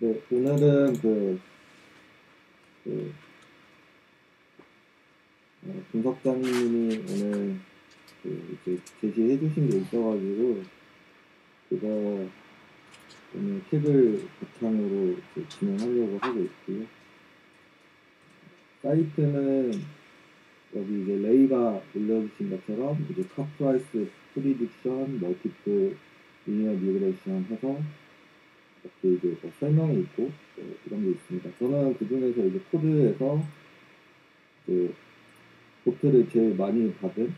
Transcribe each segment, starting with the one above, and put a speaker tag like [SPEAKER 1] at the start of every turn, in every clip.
[SPEAKER 1] 네, 오늘은 그 분석자님이 오늘 이제 제시해 주신 게 있어가지고, 그거 오늘 팁을 바탕으로 이제 진행하려고 하고 있고요. 사이트는 여기 이제 레이가 올려주신 것처럼 이제 컷 프라이스 프리딕션, 멀티플 리니어 리그레션 해서 이렇게 이제 뭐 설명이 있고 이런 게 있습니다. 저는 그 중에서 이제 코드에서 그 보트를 제일 많이 받은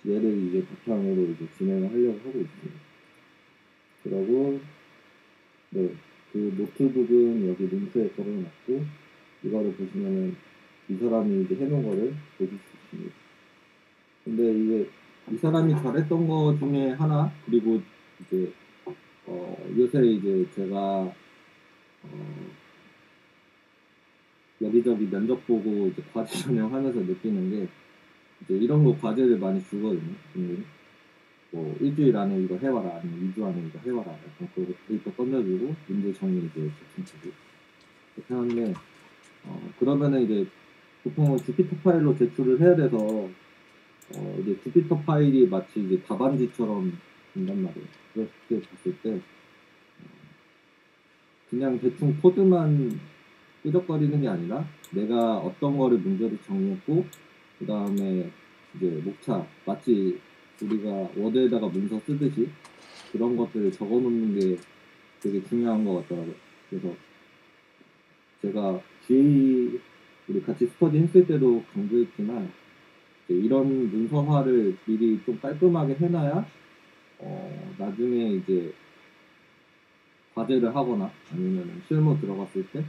[SPEAKER 1] 얘를 이제 바탕으로 이제 진행을 하려고 하고 있습니다. 그러고, 네, 그 노트북은 여기 링크에 걸어놨고, 이거를 보시면은 이 사람이 이제 해놓은 거를 보실 수 있습니다. 근데 이게 이 사람이 잘했던 거 중에 하나, 그리고 이제, 요새 이제 제가, 여기저기 면접 보고 이제 과제 전형하면서 느끼는 게, 이제 이런 거 과제를 많이 주거든요. 근데 뭐 일주일 안에 이거 해와라 아니면 2주 안에 이거 해와라 약간 그 데이터 던져주고 문제 정리 이제 대충 주고 그렇게 하는데 그러면은 이제 보통은 주피터 파일로 제출을 해야 돼서 이제 주피터 파일이 마치 이제 답안지처럼 된단 말이에요. 그렇게 봤을 때 그냥 대충 코드만 끄적거리는 게 아니라 내가 어떤 거를 문제로 정리했고 그 다음에 이제 목차 마치 우리가 워드에다가 문서 쓰듯이 그런 것들을 적어 놓는 게 되게 중요한 것 같더라고요. 그래서 제가 GA 우리 같이 스터디 했을 때도 강조했지만 이런 문서화를 미리 좀 깔끔하게 해놔야 나중에 이제 과제를 하거나 아니면 실무 들어갔을 때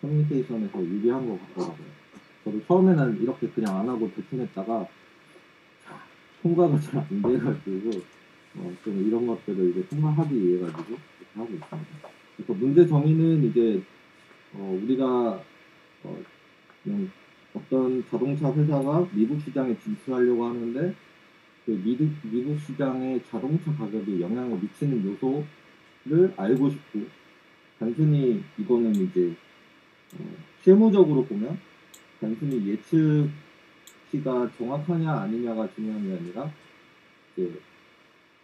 [SPEAKER 1] 커뮤니케이션에서 유리한 것 같더라고요. 저도 처음에는 이렇게 그냥 안 하고 대충 했다가 통과가 잘 안 돼가지고 좀 이런 것들을 이제 통과하기 위해 가지고 이렇게 하고 있습니다. 그래서 문제 정의는 이제 우리가 그냥 어떤 자동차 회사가 미국 시장에 진출하려고 하는데 그 미국 시장의 자동차 가격이 영향을 미치는 요소를 알고 싶고 단순히 이거는 이제 실무적으로 보면 단순히 예측치가 정확하냐 아니냐가 중요한 게 아니라 이제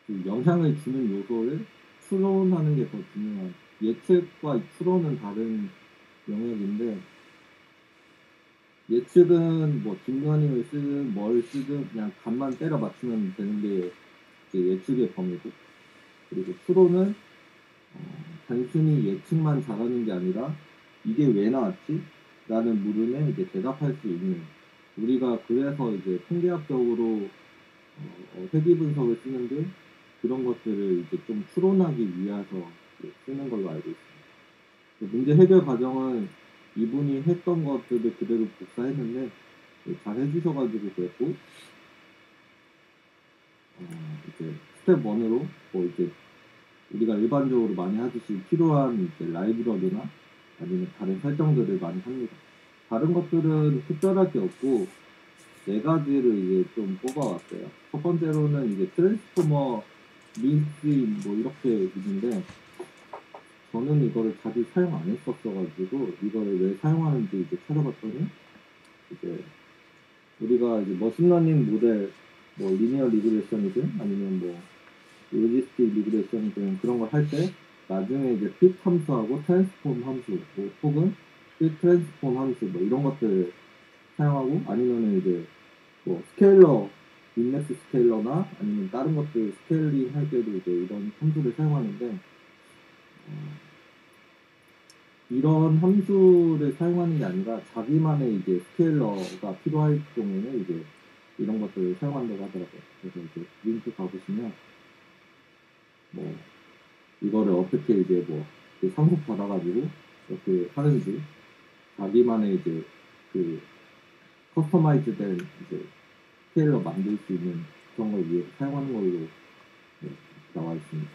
[SPEAKER 1] 그 영향을 주는 요소를 추론하는 게 더 중요한 예측과 추론은 다른 영역인데 예측은 뭐 김관임을 쓰든 뭘 쓰든 그냥 값만 때려 맞추면 되는 게 이제 예측의 범위고 그리고 추론은 단순히 예측만 잘하는 게 아니라 이게 왜 나왔지? 라는 물음에 이제 대답할 수 있는 우리가 그래서 이제 통계학적으로 회귀 분석을 쓰는데 그런 것들을 이제 좀 추론하기 위해서 쓰는 걸로 알고 있습니다. 그 문제 해결 과정은 이분이 했던 것들을 그대로 복사했는데 잘 해주셔가지고 그랬고 이제 스텝 1으로 뭐 이제 우리가 일반적으로 많이 하듯이 필요한 이제 라이브러리나 아니면 다른 설정들을 많이 합니다. 다른 것들은 특별할 게 없고 네 가지를 이제 좀 뽑아왔어요. 첫 번째로는 이제 트랜스포머 린스인 뭐 이렇게 있는데 저는 이거를 자주 사용 안 했었어가지고 이거를 왜 사용하는지 이제 찾아봤더니 이제 우리가 이제 머신러닝 모델 뭐 리니어 리그레션이든 아니면 뭐 로지스틱 리그레션이든 그런 걸 할 때 나중에 이제 핏 함수하고 트랜스폼 함수 뭐 혹은 핏 트랜스폼 함수 뭐 이런 것들 사용하고 아니면은 이제 뭐 스케일러 인덱스 스케일러나 아니면 다른 것들 스케일링 할 때도 이제 이런 함수를 사용하는데 이런 함수를 사용하는 게 아니라 자기만의 이제 스케일러가 필요할 경우에는 이제 이런 것들을 사용한다고 하더라고요. 그래서 이제 링크 가보시면 뭐 이거를 어떻게 이제 뭐 상속 받아가지고 이렇게 하는지 자기만의 이제 그 커스터마이즈된 이제 스케일러 만들 수 있는 그런 걸 위해 사용하는 걸로 네, 나와 있습니다.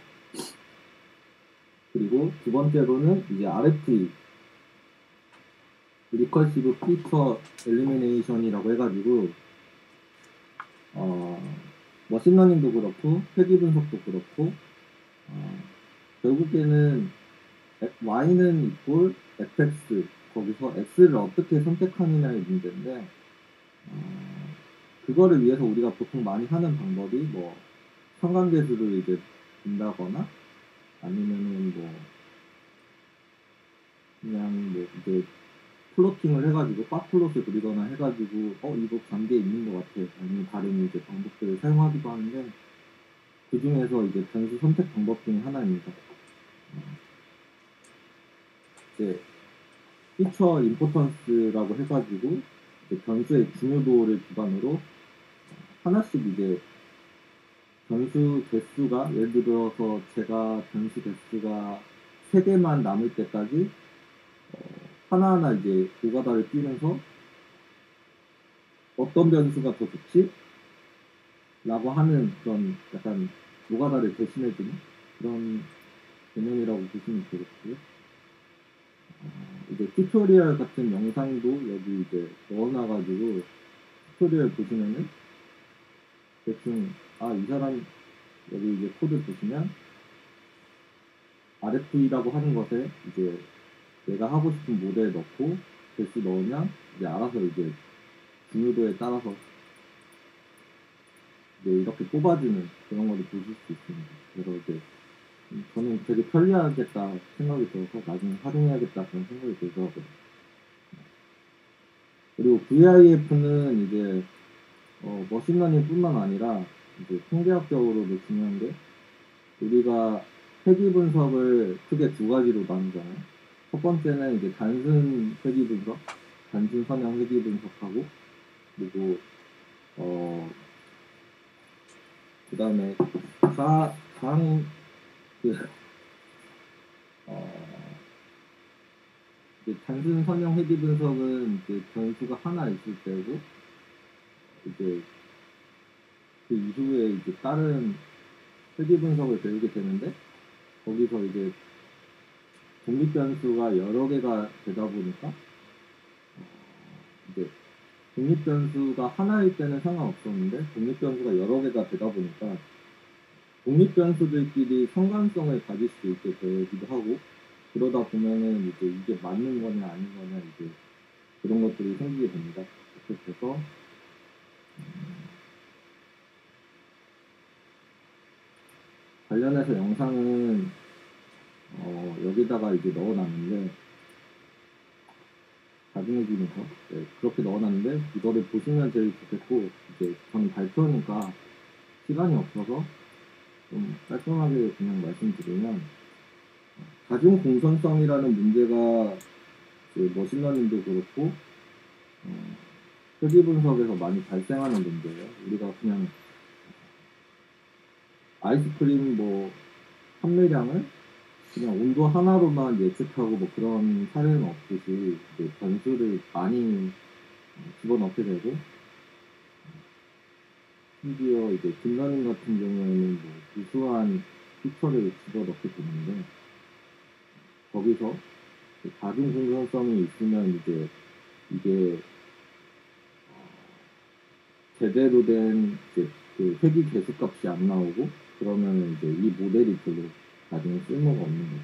[SPEAKER 1] 그리고 두 번째로는 이제 RFP 리커시브 피처 엘리미네이션이라고 해가지고 머신러닝도 그렇고 회귀 분석도 그렇고 결국에는 y는 이꼴 fx, 거기서 x를 어떻게 선택하느냐의 문제인데, 그거를 위해서 우리가 보통 많이 하는 방법이 뭐 상관계수를 이제 본다거나 아니면은 뭐 그냥 뭐 이제 플로팅을 해가지고 빡플롯을 그리거나 해가지고 이거 관계 있는 것 같아, 아니면 다른 이제 방법들을 사용하기도 하는데, 그 중에서 이제 변수 선택 방법 중에 하나입니다. 이제 피처 임포턴스라고 해가지고 이제 변수의 중요도를 기반으로 하나씩 이제 변수 개수가, 예를 들어서 제가 변수 개수가 3개만 남을 때까지 하나하나 이제 노가다를 뛰면서 어떤 변수가 더 좋지? 라고 하는 그런 약간 노가다를 대신해주는 그런 개념이라고 보시면 되겠고요. 이제 튜토리얼 같은 영상도 여기 이제 넣어놔가지고 튜토리얼 보시면은 대충 이 사람 여기 이제 코드 보시면 RF이라고 하는 것에 이제 내가 하고 싶은 모델 넣고 개수 넣으면 이제 알아서 이제 중요도에 따라서 이제 이렇게 뽑아주는 그런 거를 보실 수 있습니다. 그래서 이제 저는 되게 편리하겠다 생각이 들어서 나중에 활용해야겠다 그런 생각이 들더라고요. 그리고 VIF는 이제 머신러닝뿐만 아니라 이제 통계학적으로도 중요한 게, 우리가 회귀 분석을 크게 두 가지로 나누잖아요. 첫 번째는 이제 단순 회귀 분석, 단순 선형 회귀 분석하고, 그리고 그 다음에 강 그, 이제 단순 선형 회귀 분석은 이제 변수가 하나 있을 때고, 이제 그 이후에 이제 다른 회귀 분석을 배우게 되는데, 거기서 이제 독립 변수가 여러 개가 되다 보니까 이제 독립 변수가 하나일 때는 상관없었는데 독립 변수가 여러 개가 되다 보니까 독립 변수들끼리 상관성을 가질 수 있게 되기도 하고, 그러다 보면은 이제 이게 맞는 거냐 아닌 거냐 이제 그런 것들이 생기게 됩니다. 그렇게 돼서 관련해서 영상은 여기다가 이제 넣어놨는데, 나중에 주면서 그렇게 넣어놨는데 이거를 보시면 제일 좋겠고, 이제 저는 발표니까 시간이 없어서 좀 깔끔하게 그냥 말씀드리면, 가중 공선성이라는 문제가 그 머신러닝도 그렇고 표기 분석에서 많이 발생하는 문제예요. 우리가 그냥 아이스크림 뭐 판매량을 그냥 온도 하나로만 예측하고 뭐 그런 사례는 없듯이 이제 변수를 많이 집어넣게 되고, 심지어 이제 딥러닝 같은 경우에는 뭐 무수한 피처를 집어넣게 되는데, 거기서 가중 공정성이 있으면 이제 이게 제대로 된 이제 그 회귀 개수값이 안 나오고, 그러면 이제 이 모델이 별로 나중에 쓸모가 없는 거죠.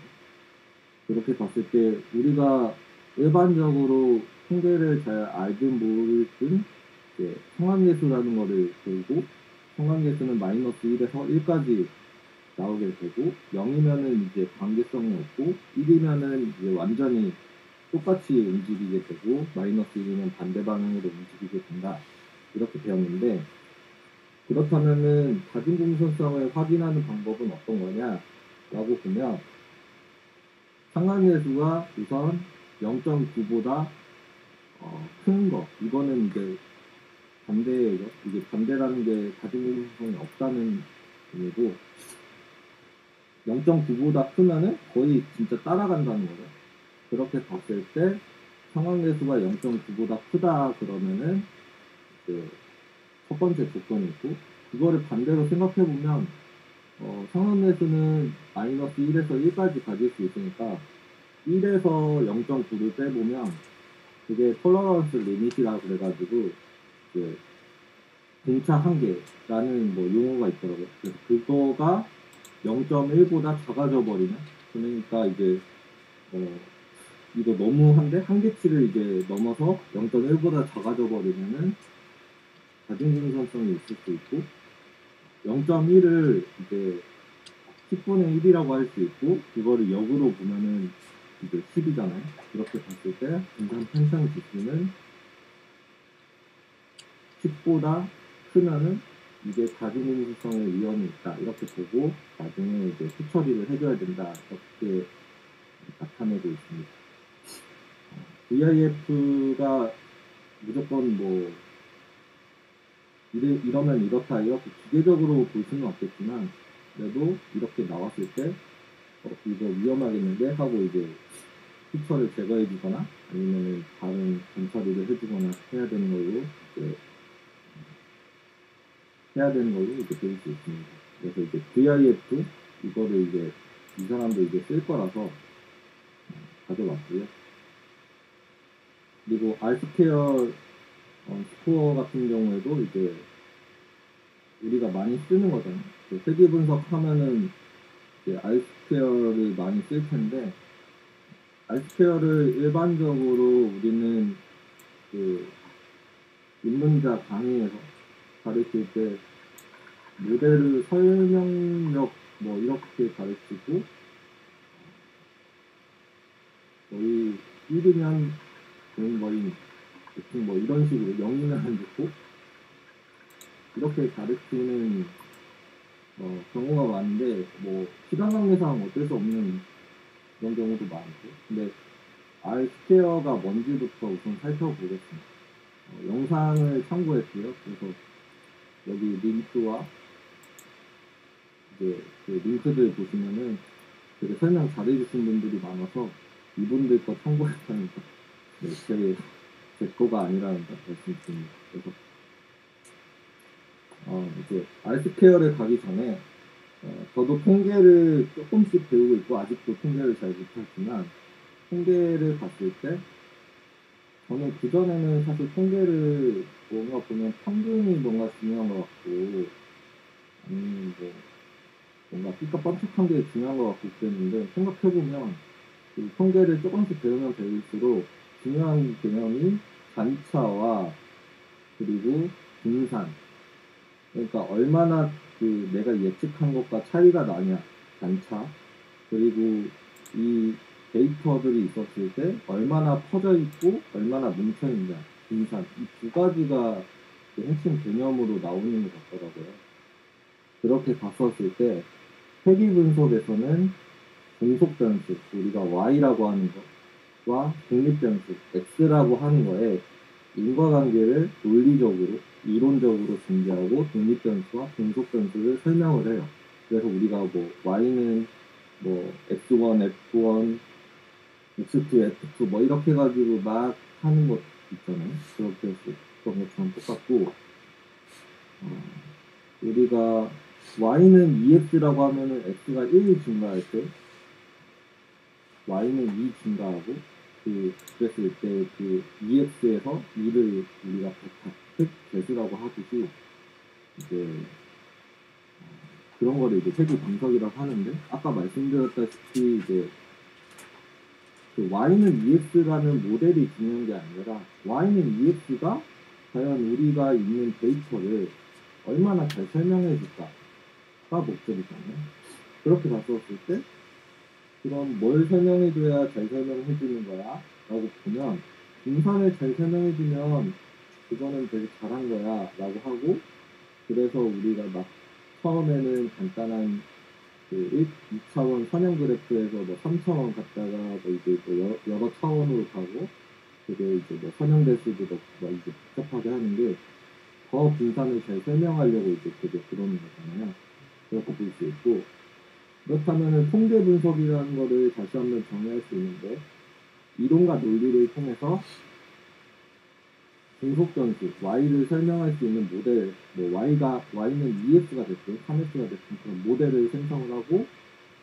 [SPEAKER 1] 그렇게 봤을 때 우리가 일반적으로 통계를 잘 알든 모르든 이제 상관계수라는 거를 배우고, 상관계수는 마이너스 1에서 1까지 나오게 되고, 0이면은 이제 관계성이 없고 1이면은 이제 완전히 똑같이 움직이게 되고, 마이너스 1이면 반대 방향으로 움직이게 된다, 이렇게 배웠는데, 그렇다면은 가중 공선성을 확인하는 방법은 어떤 거냐 라고 보면, 상관계수가 우선 0.9보다 큰 거, 이거는 이제 반대예요. 이게 반대라는 게 가중 공선성이 없다는 의미고, 0.9보다 크면은 거의 진짜 따라간다는 거죠. 그렇게 봤을 때 상관계수가 0.9보다 크다 그러면은 이제 첫 번째 조건이 있고, 그거를 반대로 생각해 보면 상관계수는 마이너스 1에서 1까지 가질 수 있으니까 1에서 0.9를 빼보면 그게 톨러런스 리밋이라고 그래가지고 이제 공차 한계라는 뭐 용어가 있더라고요. 그래서 그거가 0.1보다 작아져 버리면, 그러니까 이제 이거 너무한데 한계치를 이제 넘어서 0.1보다 작아져 버리면은 가중분선성이 있을 수 있고 0.1을 이제 10분의 1이라고 할 수 있고 그거를 역으로 보면은 이제 10이잖아요. 그렇게 봤을 때 분산 편성 지수는 10보다 크면은 이게 가중분수성의 위험이 있다 이렇게 보고 나중에 이제 후처리를 해줘야 된다 이렇게 나타내고 있습니다. VIF가 무조건 뭐 이러면 이렇다 이렇게 기계적으로 볼 수는 없겠지만 그래도 이렇게 나왔을 때 이거 위험하겠는데 하고 이제 피처를 제거해 주거나 아니면 다른 검처리를 해주거나 해야 되는 걸로 이제 볼 수 있습니다. 그래서 이제 VIF 이거를 이제 이 사람도 이제 쓸 거라서 가져왔고요. 그리고 R스퀘어 스코어 같은 경우에도 이제 우리가 많이 쓰는 거잖아요. 세기 분석하면은 이제 R스퀘어를 많이 쓸 텐데 R스퀘어를 일반적으로 우리는 그 입문자 강의에서 가르칠 때 모델을 설명력 뭐 이렇게 가르치고 거의 1이면 거의 대충 뭐 이런 식으로 0이면 안 좋고 이렇게 가르치는 경우가 많은데 뭐 시간 관계상 어쩔 수 없는 그런 경우도 많고 근데 R스퀘어가 뭔지부터 우선 살펴보겠습니다. 영상을 참고했고요. 그래서 여기 링크와 이제 그 링크들 보시면은 되게 설명 잘해주신 분들이 많아서 이분들 거 참고했다니까 네, 제 거가 아니라는 걸 말씀드립니다. 그래서 이제 R스퀘어를 가기 전에 저도 통계를 조금씩 배우고 있고 아직도 통계를 잘 못하지만 통계를 봤을 때 저는 그전에는 사실 통계를 뭔가 보면 평균이 뭔가 중요한 것 같고 아니면 뭐 뭔가 삐까뻔쩍한 게 중요한 것 같고 그랬는데 생각해보면 그 통계를 조금씩 배우면 배울수록 중요한 개념이 단차와 그리고 분산 그러니까 얼마나 그 내가 예측한 것과 차이가 나냐 단차 그리고 이 데이터들이 있었을 때 얼마나 퍼져 있고 얼마나 뭉쳐 있냐 분산 이 두 가지가 그 핵심 개념으로 나오는 것 같더라고요. 그렇게 봤었을 때 회귀 분석에서는 종속 변수 우리가 y라고 하는 것과 독립 변수 x라고 하는 거에 인과관계를 논리적으로 이론적으로 전제하고 독립 변수와 종속 변수를 설명을 해요. 그래서 우리가 뭐 y는 뭐 x1, f1, x2, f2 뭐 이렇게 해가지고 막 하는 것 있잖아요. 그렇게 해서 그런 것처럼 똑같고 우리가 y는 2x라고 하면은 x가 1 증가할 때 y는 2 증가하고 그랬을 때 그 2x에서 2를 우리가 백배수라고 하듯이 이제 그런 거를 이제 세부 분석이라고 하는데 아까 말씀드렸다시피 이제 그 y는 2x라는 모델이 중요한 게 아니라 y는 2x가 과연 우리가 있는 데이터를 얼마나 잘 설명해 줄까가 목적이잖아요. 그렇게 봤었을 때 그럼 뭘 설명해 줘야 잘 설명해 주는 거야? 라고 보면 분산을 잘 설명해 주면 그거는 되게 잘한 거야 라고 하고 그래서 우리가 막 처음에는 간단한 그 2차원 선형 그래프에서 뭐 3차원 갔다가 뭐 이제 또 여러 차원으로 가고 그게 이제 뭐 선형 대수도 넣고 막 이제 복잡하게 하는 게 더 분산을 잘 설명하려고 이제 되게 그러는 거잖아요. 그렇게 볼 수 있고 그렇다면은 통계 분석이라는 거를 다시 한번 정의할 수 있는데 이론과 논리를 통해서 종속 변수 y를 설명할 수 있는 모델 뭐 y는 2x가 됐든 3x가 됐든 그런 모델을 생성을 하고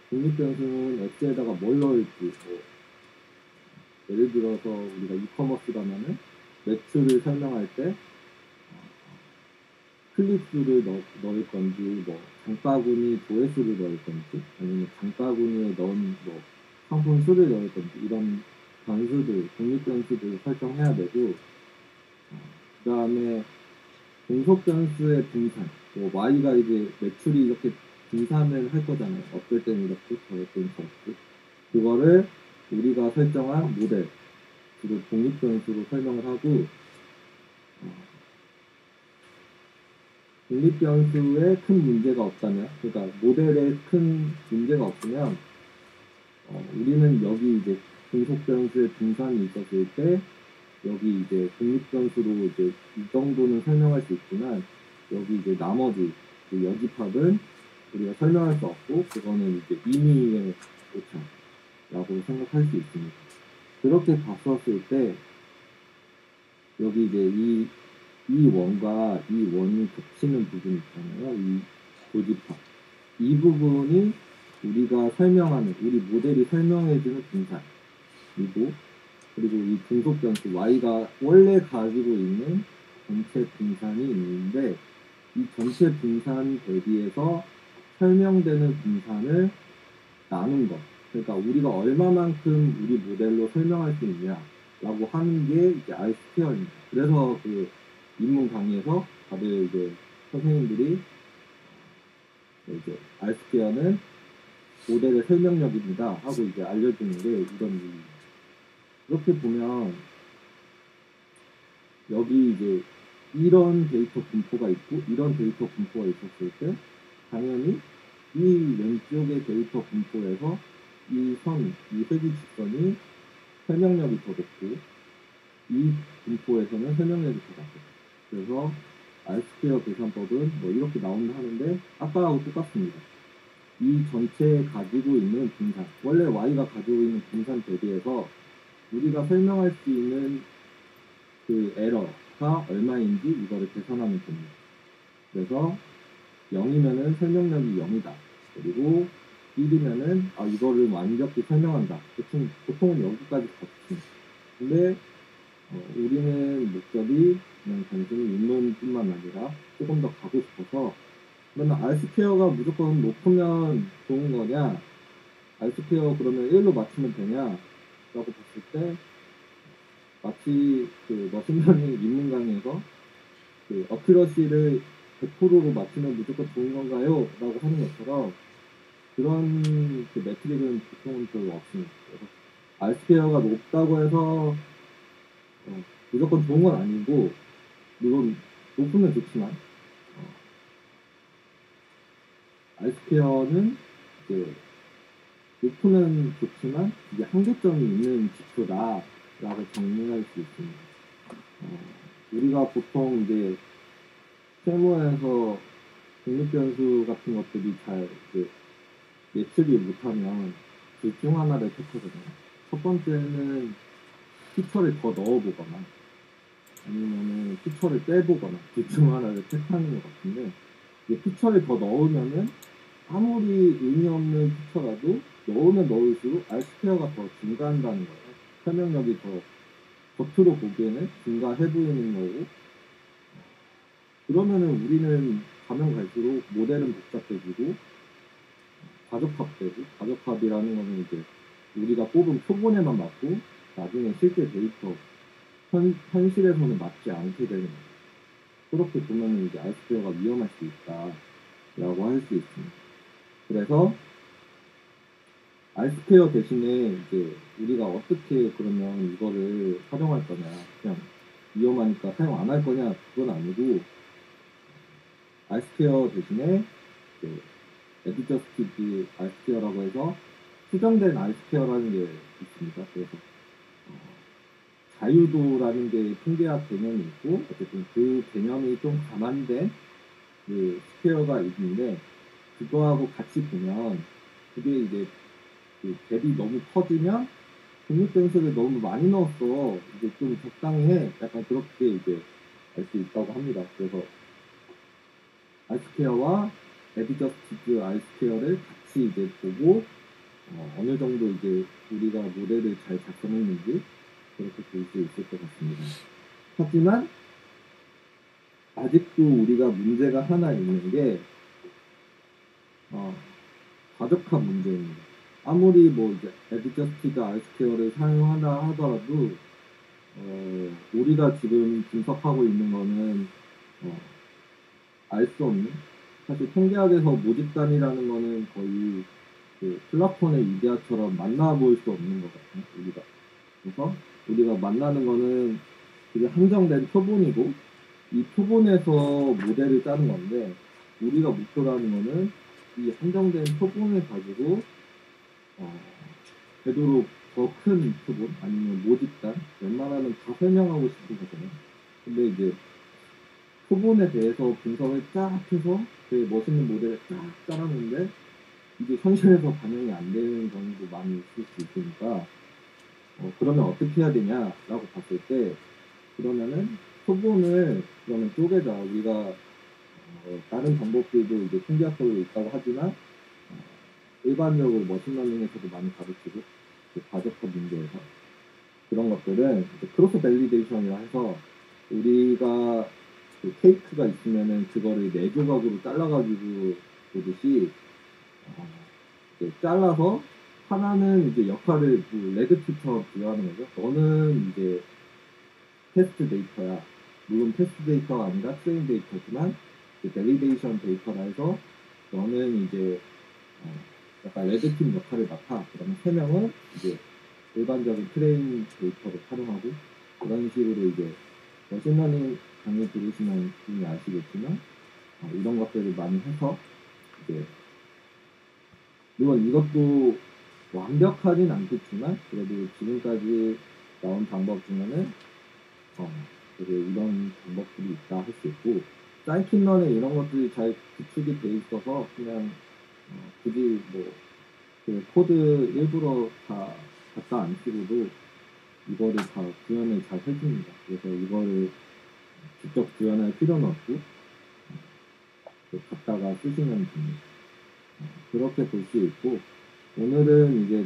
[SPEAKER 1] 독립 변수는 x에다가 뭘 넣을지 뭐 예를 들어서 우리가 이커머스라면은 매출을 설명할 때 클릭수를 넣을 건지 뭐 장바구니 조회수를 넣을 건지 아니면 장바구니에 넣은 뭐 상품 수를 넣을 건지 이런 변수들, 독립 변수들 설정해야 되고, 그 다음에 종속 변수의 분산, 뭐 y가 이제 매출이 이렇게 분산을 할 거잖아요. 어떨 때는 이렇게, 저럴 때는 저렇게. 그거를 우리가 설정한 모델, 주로 독립 변수로 설명을 하고, 독립 변수에 큰 문제가 없다면, 그러니까 모델에 큰 문제가 없으면, 우리는 여기 이제 종속 변수의 분산이 있었을 때, 여기 이제 독립 변수로 이제 이 정도는 설명할 수 있지만, 여기 이제 나머지 그 여집합은 우리가 설명할 수 없고, 그거는 이제 임의의 오차라고 생각할 수 있습니다. 그렇게 봤었을 때, 여기 이제 이 원과 이 원이 겹치는 부분 있잖아요. 이 교집합. 이 부분이 우리가 설명하는, 우리 모델이 설명해주는 분산이고, 그리고 이 종속 변수 y가 원래 가지고 있는 전체 분산이 있는데, 이 전체 분산 대비해서 설명되는 분산을 나눈 것. 그러니까 우리가 얼마만큼 우리 모델로 설명할 수 있냐라고 하는 게 이제 R 스퀘어입니다. 그래서 그 입문 강의에서 다들 이제 선생님들이 이제 R 스퀘어는 모델의 설명력입니다 하고 이제 알려주는 게 이런 의미입니다. 이렇게 보면 여기 이제 이런 데이터 분포가 있고 이런 데이터 분포가 있었을 때 당연히 이 왼쪽의 데이터 분포에서 이 선, 이 회귀 직선이 설명력이 더 높고 이 분포에서는 설명력이 더 낮고, 그래서 R스퀘어 계산법은 뭐 이렇게 나온다 하는데 아까하고 똑같습니다. 이 전체에 가지고 있는 분산, 원래 y가 가지고 있는 분산 대비해서 우리가 설명할 수 있는 그 에러가 얼마인지 이거를 계산하면 됩니다. 그래서 0이면은 설명력이 0이다. 그리고 1이면은 이거를 완벽히 설명한다. 보통은 여기까지 가겠습니다. 근데 우리는 목적이 그냥 단순히 입문뿐만 아니라 조금 더 가고 싶어서, 그러면 R스퀘어가 무조건 높으면 좋은 거냐, R스퀘어 그러면 1로 맞추면 되냐 라고 봤을 때, 마치 그 머신러닝 입문 강의에서 그 어큐러시를 100%로 맞추면 무조건 좋은 건가요? 라고 하는 것처럼 그런 그 매트릭은 보통은 별로 없습니다. 그래서 R스퀘어가 높다고 해서 무조건 좋은 건 아니고, 물론 높으면 좋지만 R스퀘어는 이제 높으면 좋지만 이게 한계점이 있는 지표다라고 정리할 수 있습니다. 우리가 보통 이제 실무에서 독립변수 같은 것들이 잘 이제 예측이 못하면 둘 중 하나를 택하거든요. 첫 번째는 피처를 더 넣어보거나 아니면은 피처를 빼보거나 둘 중 하나를 택하는 것 같은데, 이게 피처를 더 넣으면은 아무리 의미 없는 피처라도 넣으면 넣을수록 R스퀘어가 더 증가한다는 거예요. 설명력이 더 겉으로 보기에는 증가해 보이는 거고, 그러면은 우리는 가면 갈수록 모델은 복잡해지고 과적합되고, 과적합이라는 거는 이제 우리가 뽑은 표본에만 맞고 나중에 실제 데이터 현실에서는 맞지 않게 되는 거예요. 그렇게 보면은 이제 R스퀘어가 위험할 수 있다라고 할 수 있습니다. 그래서 R스퀘어 대신에 이제 우리가 어떻게 그러면 이거를 활용할 거냐, 그냥 위험하니까 사용 안 할 거냐, 그건 아니고, R스퀘어 대신에 그 애드저스티드 R스퀘어라고 해서 수정된 R스퀘어라는 게 있습니다. 그래서 자유도라는 게 통계학 개념이 있고, 어쨌든 그 개념이 좀 감안된 그 스퀘어가 있는데, 그거하고 같이 보면 그게 이제 그 갭이 너무 커지면 독립변수를 너무 많이 넣었어, 이제 좀 적당히 해, 약간 그렇게 이제 알 수 있다고 합니다. 그래서 R스퀘어와 애드저스티드 R스퀘어를 같이 이제 보고 어느 정도 이제 우리가 모델을 잘 작성했는지 그렇게 볼 수 있을 것 같습니다. 하지만 아직도 우리가 문제가 하나 있는 게 과적합 문제입니다. 아무리 뭐 이제 adjusted R-square를 사용한다 하더라도 우리가 지금 분석하고 있는 거는 알 수 없는, 사실 통계학에서 모집단이라는 거는 거의 그 플라톤의 이데아처럼 만나볼 수 없는 거거든요, 우리가. 그래서 우리가 만나는 거는 되게 한정된 표본이고, 이 표본에서 모델을 짜는 건데, 우리가 목표로 하는 거는 이 한정된 표본을 가지고 되도록 더 큰 표본 아니면 모집단, 웬만하면 다 설명하고 싶은 거잖아요. 근데 이제 표본에 대해서 분석을 쫙 해서 되게 멋있는 모델을 쫙 짜놨는데 이게 현실에서 반영이 안 되는 경우도 많이 있을 수 있으니까 그러면 어떻게 해야 되냐라고 봤을 때, 그러면은 표본을 그러면 쪼개자. 우리가 다른 방법들도 이제 통계학적으로 있다고 하지만 일반적으로 머신러닝에서도 많이 가르치고 과적화 문제에서 그런 것들은 이제 크로스 밸리데이션이라 해서 우리가 그 케이크가 있으면은 그거를 네 조각으로 잘라가지고 보듯이 이제 잘라서 하나는 이제 역할을 그 레드티처럼 부여하는 거죠. 너는 이제 테스트 데이터야. 물론 테스트 데이터가 아니라 트레인 데이터지만 밸리데이션 데이터라 해서 너는 이제 약간 레드팀 역할을 맡아. 그러면 세 명은 이제 일반적인 트레인 데이터를 활용하고 그런 식으로 이제 머신러닝 강의 들으시면 분이 아시겠지만 이런 것들을 많이 해서 이제 물론 이것도 완벽하진 않겠지만 그래도 지금까지 나온 방법 중에는 되게 이런 방법들이 있다 할 수 있고, 사이킨런에 이런 것들이 잘 구축이 돼 있어서 그냥 굳이 뭐 그 코드 일부러 다 갖다 안 쓰고도 이거를 다 구현을 잘 해줍니다. 그래서 이거를 직접 구현할 필요는 없고 갖다가 쓰시면 됩니다. 그렇게 볼 수 있고, 오늘은 이제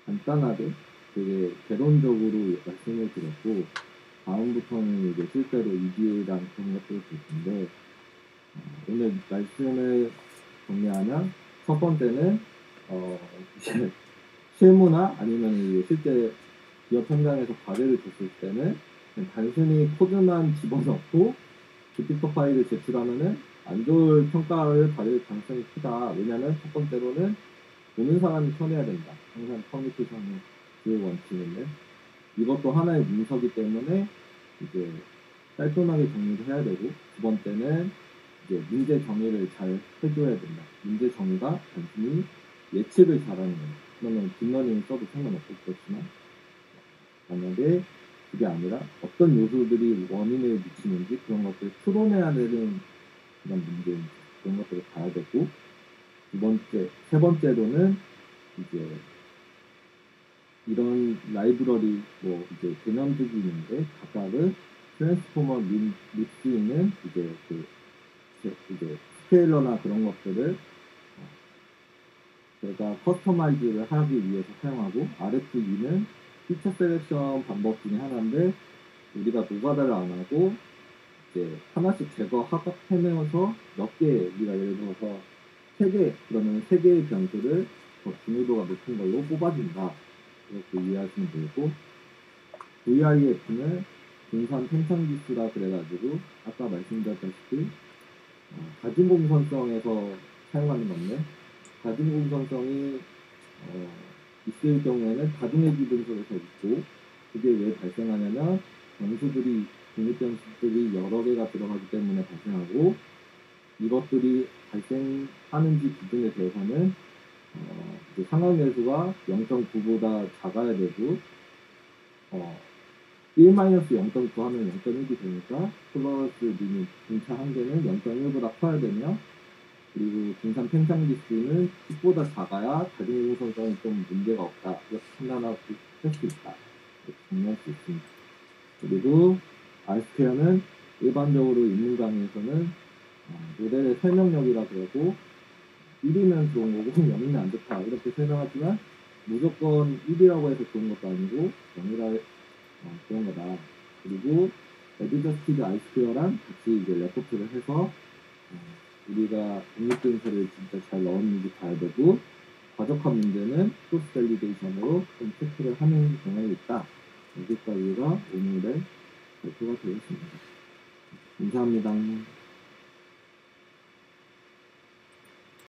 [SPEAKER 1] 간단하게 되게 개론적으로 말씀을 드렸고, 다음부터는 이제 실제로 EDA랑 그런 것들을 볼 텐데, 오늘 말씀을 정리하면 첫 번째는 이제 실무나 아니면 이제 실제 기업 현장에서 과제를 줬을 때는 그냥 단순히 코드만 집어넣고 빅픽터 파일을 제출하면은 안 좋을 평가를 받을 가능성이 크다. 왜냐하면 첫 번째로는 보는 사람이 편해야 된다. 항상 커뮤니케이션의 주요 원칙인데 이것도 하나의 문서기 때문에 이제 깔끔하게 정리를 해야 되고, 두 번째는 이제 문제 정의를 잘 해줘야 된다. 문제 정의가 단순히 예측을 잘하는 거예요. 그러면 딥러닝 써도 상관없고, 그렇지만 만약에 그게 아니라 어떤 요소들이 원인을 미치는지 그런 것들을 풀어내야 되는 그런 문제인지 그런 것들을 봐야 되고, 세 번째로는 이제 이런 라이브러리 뭐 이제 개념들이 있는데 각각은 트랜스포머 믹스는 이제 스케일러나 그런 것들을 제가 커스터마이즈를 하기 위해서 사용하고, RFE는 피처 셀렉션 방법 중에 하나인데 우리가 노가다를 안 하고 이제 하나씩 제거하고 해내서 몇 개, 우리가 예를 들어서 3개, 그러면 3개의 변수를 더 중요도가 높은 걸로 뽑아준다. 이렇게 이해하시면 되고, VIF는 분산 팽창지수라 그래가지고 아까 말씀드렸다시피 가중공선성에서 사용하는 건데, 가중공선성이 있을 경우에는 가중해지 분석에서 있고, 그게 왜 발생하냐면 변수들이 독립변수들이 여러 개가 들어가기 때문에 발생하고, 이것들이 발생하는지 기준에 대해서는 상황계수가 0.9보다 작아야 되고 1-0.9 하면 0.1이 되니까 플러스 리밋 분차 한계는 0.1보다 커야 되며, 그리고 분산 팽창지수는 10보다 작아야 가중공선성이 좀 문제가 없다. 이렇게 판단할 수 있다. 이렇게 정리할 수 있습니다. 그리고 R스퀘어는 일반적으로 입문 강의에서는 모델의 설명력이라 그러고 1이면 좋은 거고 0이면 안 좋다 이렇게 설명하지만, 무조건 1이라고 해서 좋은 것도 아니고 0이라 그런 거다. 그리고 adjusted R스퀘어랑 같이 이제 레포트를 해서 우리가 독립분석을 진짜 잘 넣었는지 봐야 되고, 과적한 문제는 크로스 밸리데이션으로 좀 체크를 하는 경향이 있다. 여기까지가 오늘의 발표가 되었습니다. 감사합니다.